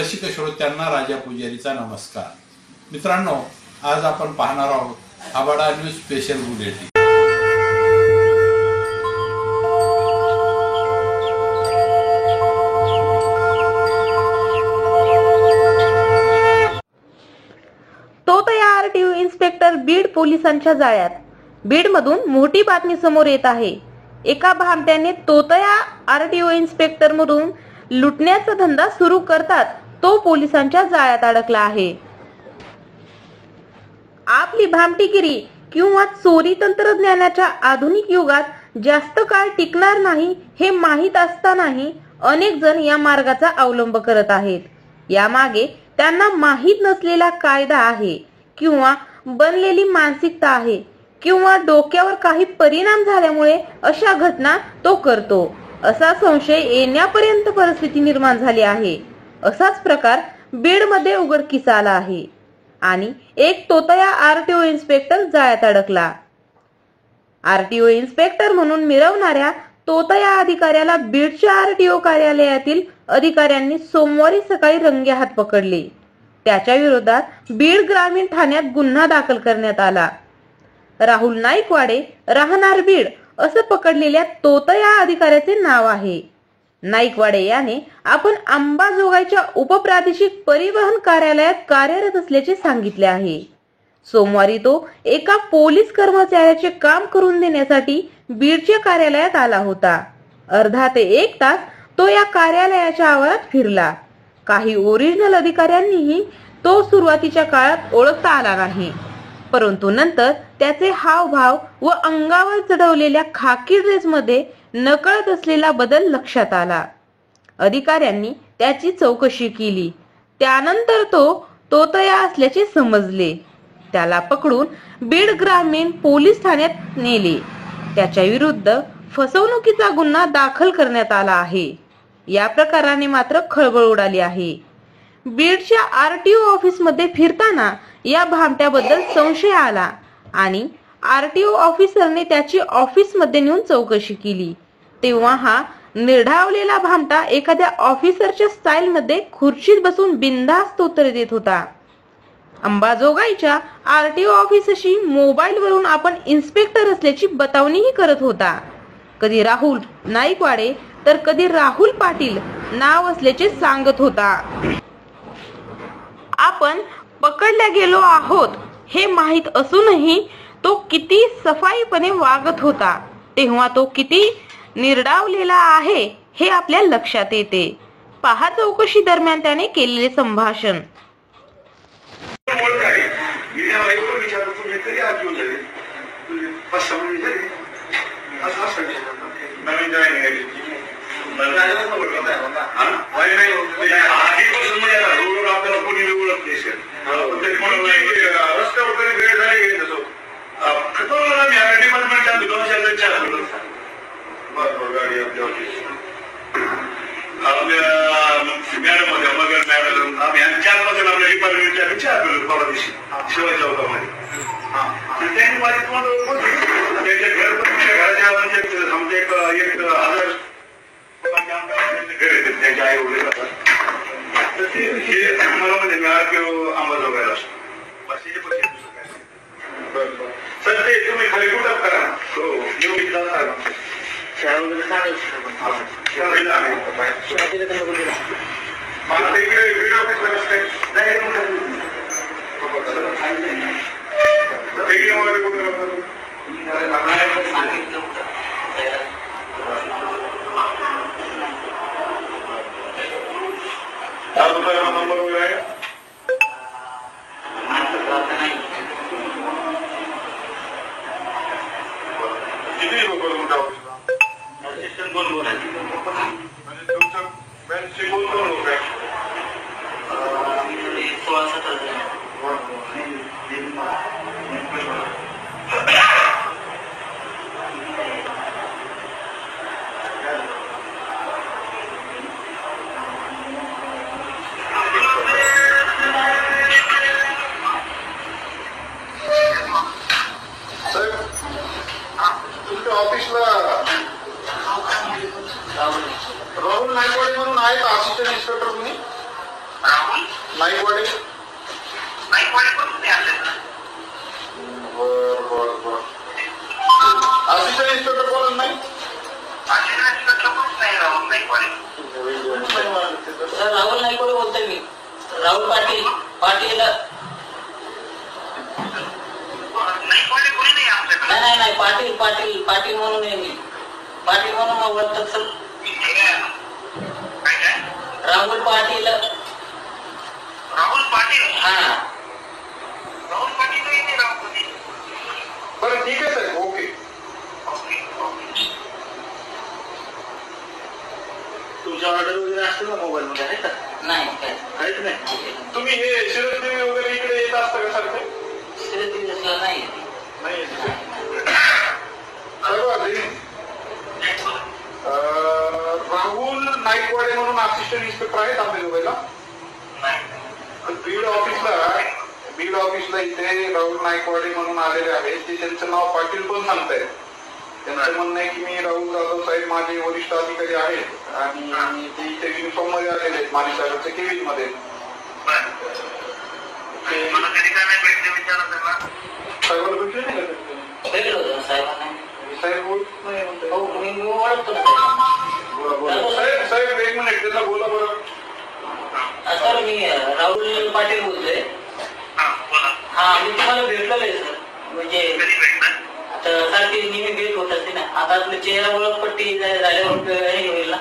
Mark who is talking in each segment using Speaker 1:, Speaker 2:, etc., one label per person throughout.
Speaker 1: रसिक श्रोत्यांना राजा पुजारीचा नमस्कार। मित्रांनो, आज आपण पाहणार आहोत आबाडा न्यूज स्पेशल बुलेटिन।
Speaker 2: तोतया आरटीओ इन्स्पेक्टर बीड पोलिसांच्या जाळ्यात। बीडमधून मोठी बातमी समोर येत आहे। एका भामट्याने तोतया आरटीओ इन्स्पेक्टर मधून लुटण्याचा धंदा सुरू करतात तो पोलिसांच्या जाळ्यात अडकला आहे। आपली भामटीगिरी किंवा चोरी तंत्रज्ञानाच्या आधुनिक युगात जास्त काळ टिकणार नाही हे माहीत असतानाही अनेक जण या मार्गाचा अवलंब करत आहेत। यामागे त्यांना माहीत नसलेला कायदा आहे किंवा बनलेली मानसिकता आहे किंवा डोक्यावर काही परिणाम झाल्यामुळे अशा घटना तो करतो असा संशय येण्यापर्यंत परिस्थिती निर्माण झाली आहे। असाच प्रकार बीड मध्ये उघडकीस आला आहे आणि एक तोतया आरटीओ इन्स्पेक्टर जाळ्यात अडकला। आरटीओ इन्स्पेक्टर म्हणून मिरवणाऱ्या तोतया अधिकाऱ्याला बीडच्या आरटीओ कार्यालयातील अधिकाऱ्यांनी सोमवारी सकाळी रंगेहात पकडले। त्याच्या विरोधात बीड ग्रामीण ठाण्यात गुन्हा दाखल करण्यात आला। राहुल नाईकवाडे राहणार बीड असं पकडलेल्या तोतया अधिकाऱ्याचे नाव आहे। नाईकवाडे याने आपण अंबाजोगाईच्या उपप्रादेशिक परिवहन कार्यालयात कार्यरत असल्याचे सांगितले आहे। सोमवारी तो एका पोलीस कर्मचाऱ्याचे काम करून देण्यासाठी बीडच्या कार्यालयात आला होता। अर्धा ते 1 तास तो या कार्यालयाच्या आवारात फिरला। काही ओरिजिनल अधिकाऱ्यांनीही तो सुरुवातीच्या काळात ओळखता आला नाही, परंतु नंतर त्याचे हावभाव व अंगावर चढवलेल्या खाकी ड्रेसमध्ये नकळत असलेला बदल लक्षात आला। अधिकाऱ्यांनी त्याची चौकशी केली, त्यानंतर तो तोतया असल्याचे समजले। त्याला पकडून बीड ग्रामीण पोलीस ठाण्यात नेले। त्याच्या विरुद्ध फसवणुकीचा गुन्हा दाखल करण्यात आला आहे। या प्रकाराने मात्र खळबळ उडाली आहे। बीडच्या आरटीओ ऑफिस मध्ये फिरताना या भामट्याबद्दल संशय आला आणि आरटीओ ऑफिसरने त्याची ऑफिस मध्ये नेऊन चौकशी केली। तेव्हा हा निर्ढावलेला भामटा एखाद्या ऑफिसरच्या स्टाईल मध्ये खुर्चीत बसून बिनधास्त उत्तर देत होता। अंबाजोगाईच्या आरटीओ ऑफिसशी मोबाईल वरून आपण इन्स्पेक्टर असल्याची बतावणीही करत होता। कधी राहुल नाईकवाडे तर कधी राहुल पाटील नाव असल्याचे सांगत होता। आपण पकडल्या गेलो आहोत हे माहित असूनही तो किती सफाईपणे वागत होता, तेव्हा तो किती निर्डावलेला आहे हे आपल्या लक्षात येते। पहा चौकशी दरम्यान त्याने केलेले संभाषण।
Speaker 3: राहुल नाईकवाडे म्हणून आहे का असिस्टंट इन्स्पेक्टर तुम्ही? राहुल
Speaker 4: नाईकवाडी.
Speaker 3: नाईकवाडीकडून नाही आले ना.
Speaker 4: बर असिस्टंट इन्स्पेक्टर बोलत नाही.
Speaker 3: असिस्टंट इन्स्पेक्टरकडून नाही राहुल नाईकवाडी.
Speaker 5: सर राहुल नाईकवाडे बोलतोय मी. राहुल पाटील पाटील
Speaker 3: नाईकवाडी कोणी नाही आमच्याकडे.
Speaker 5: नाही नाही पाटील पाटील पाटील म्हणून आहे मी. पाटील म्हणून ओळखतात सर.
Speaker 3: काय काय
Speaker 5: राहुल पाटील.
Speaker 3: राहुल पाटील.
Speaker 5: हा
Speaker 3: राहुल पाटील नाही राहुल पाटील.
Speaker 4: बरं ठीक आहे साहेब. ओके. तुमच्या ऑर्डर वगैरे असते ना मोबाईल मध्ये आहे का?
Speaker 5: नाही काय
Speaker 4: काहीच नाही. तुम्ही हे शिरदेवी वगैरे इकडे येत असता का सारखे?
Speaker 5: दिवसला नाही.
Speaker 4: नाही येत. राहुल नाईकवाडे म्हणून असिस्टंट इन्स्पेक्टर आहेत आपल्या दुबईला. बीड ऑफिसला इथे राहुल नाईकवाडे म्हणून आलेले आहेत. ते त्यांचं नाव पाटील पण सांगतायत. त्यांचं म्हणणं आहे की मी राहुल जाधव साहेब माझे वरिष्ठ अधिकारी आहेत आणि ते इथे युनिफॉर्म मध्ये आलेले आहेत माने साहेबांच्या केबिन मध्ये.
Speaker 3: मला कधी काय नाही भेटले विचारा त्यांना.
Speaker 4: साहेबांना भेटले नाही का तुम्ही?
Speaker 5: भेटलो होतो ना साहेबांना.
Speaker 4: साहेब बोलत नाही म्हणते.
Speaker 5: हो मी ओळखतो ना साहेब.
Speaker 4: बोला साहेब एक मिनिट त्यांना बोला बरं.
Speaker 5: सर मी राहुल पाटील बोलतोय.
Speaker 3: बोला.
Speaker 5: हा मी तुम्हाला भेटलेलो आहे सर. म्हणजे
Speaker 3: कधी भेटणार.
Speaker 5: तर सारखी नेहमी भेट होत असते ना. आता आपलं चेहरा ओळखपट्टी झाल्यावर हे होईल ना.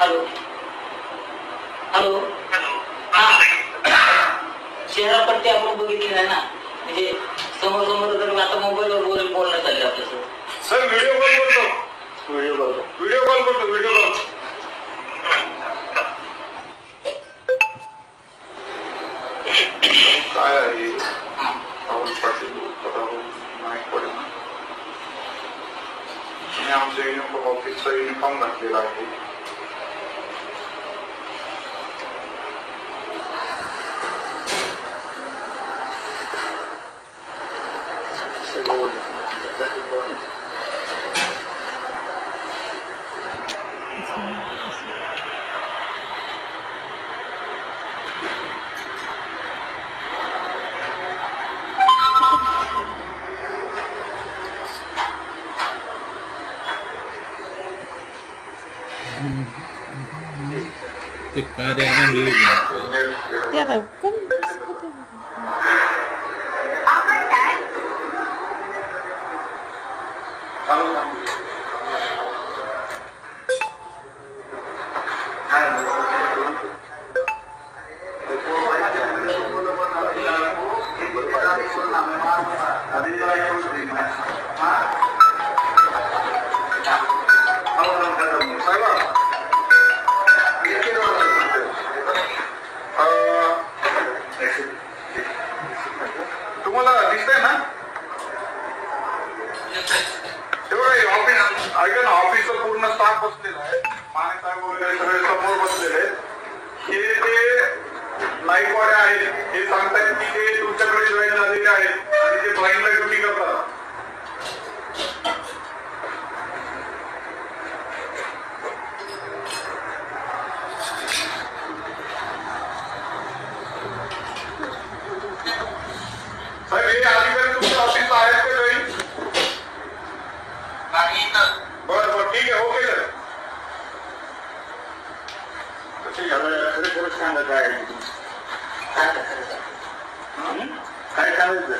Speaker 5: हॅलो हॅलो हा चेहरा पट्टी आपण बघितली नाही ना. म्हणजे समोर समोर जर आता मोबाईलवर बोलणं चाललं आपलं सर.
Speaker 4: सर व्हिडिओ कॉल करतो. व्हिडिओ कॉल करतो. Video call. काय आहे राहुल पाटील राहुल नाईकवाडे. मी आमच्या युनिफॉर्म ऑफिसचा युनिफॉर्म घातलेला आहे.
Speaker 1: ते कार्याने
Speaker 4: तुम्हाला दिसतंय ना? तेवढं ऑफिस ऐका ना. ऑफिसचा पूर्ण स्टाफ बसलेला आहे. माने साहेब वगैरे सगळे समोर बसलेले आहेत. हे ते नाईकवाडे आहेत. हे सांगतात की ते तुमच्याकडे जॉईन झालेले आहेत आणि ते ब्लाइंडला ड्युटी करतात. साहेब हे अधिकारी तुमच्या ऑफिसला आहेत का जॉईन? बरं ठीक आहे. Okay sir. सांगा काय काय सांगायचं.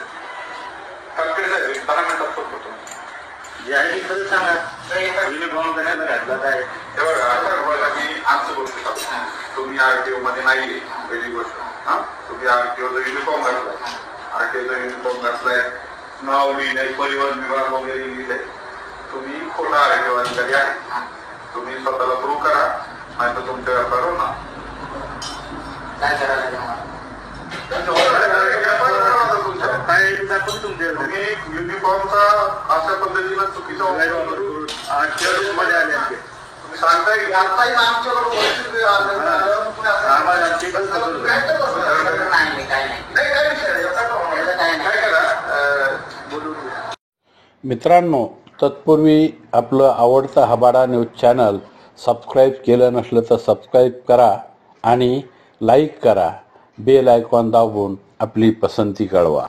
Speaker 4: ठाकरे साहेब 10 मिनिटात करतो. जे आहे ते खरं सांगा. युनिफॉर्म कशाला घातला काय? हे बघा असं बघा की आमचं गोष्ट तुम्ही आरटीओ मध्ये नाहीये पहिली गोष्ट. हा तुम्ही आरटीओचा युनिफॉर्म घातलाय. आरटीओचा युनिफॉर्म घातलाय. नाव लिहिलंय. परिवहन विभाग वगैरे लिहिलंय. तुम्ही खोटा आरटीओ अधिकारी आहे. तुम्ही स्वतःला प्रूव्ह करा नाही तर तुमच्या व्यापार होणार.
Speaker 5: काय करायला
Speaker 4: काय तुम्ही युनिफॉर्मचा अशा पद्धतीनं चुकीचा वापर करून मध्ये आले. तुम्ही सांगताय की आताही आमच्याकडून काय करा बोलून.
Speaker 1: मित्रांनो, तत्पूर्वी आपलं आवडतं हबाडा न्यूज चॅनल
Speaker 6: सबस्क्राईब केलं नसलं तर सबस्क्राईब करा आणि लाईक करा. बेल आयकॉन दाबून आपली पसंती कळवा.